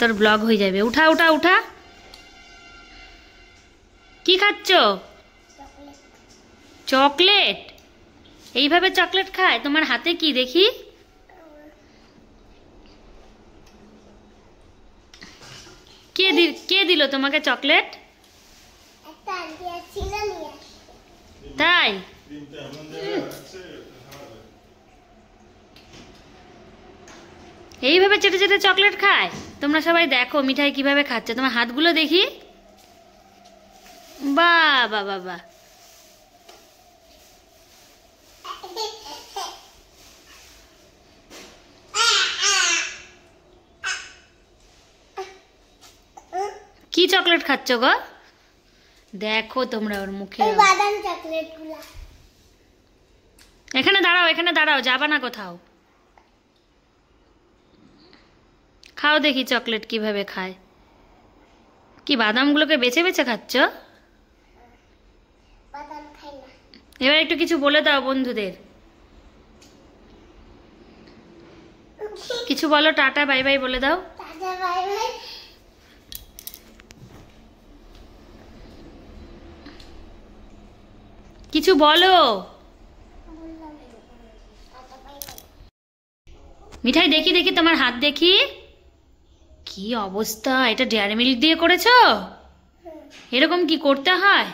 তোর ব্লগ হয়ে যাবে। উঠা উঠা উঠা। কি খাচ্ছ? চকলেট। এইভাবে চকলেট খায়? তোমার হাতে কি দেখি? কে দিল তোমাকে চকলেট? তাই? এইভাবে চেটে চেটে চকলেট খায়? তোমরা সবাই দেখো মিঠাই কিভাবে খাচ্ছে। তোমার হাতগুলো দেখি। বাহ বাহ বাহ বাহ। কি চকলেট খাচ্ছ গো? দেখো তোমরা ওর মুখে। বাদাম চকলেটগুলো। এখানে দাঁড়াও, এখানে দাঁড়াও, যাবা না কোথাও। খাও দেখি চকলেট কিভাবে খায়। কি বাদামগুলোকে বেছে বেছে খাচ্ছ? বাদাম খাই না। এবার একটু কিছু বলে দাও বন্ধুদের। কিছু বলো, টাটা বাই বাই বলে দাও। Tata bye bye. কিছু বলো। মিঠাই দেখি দেখি তোমার হাত দেখি। কি অবস্থা, এটা ডেয়ারি মিল্ক দিয়ে করেছো? এরকম কি করতে হয়?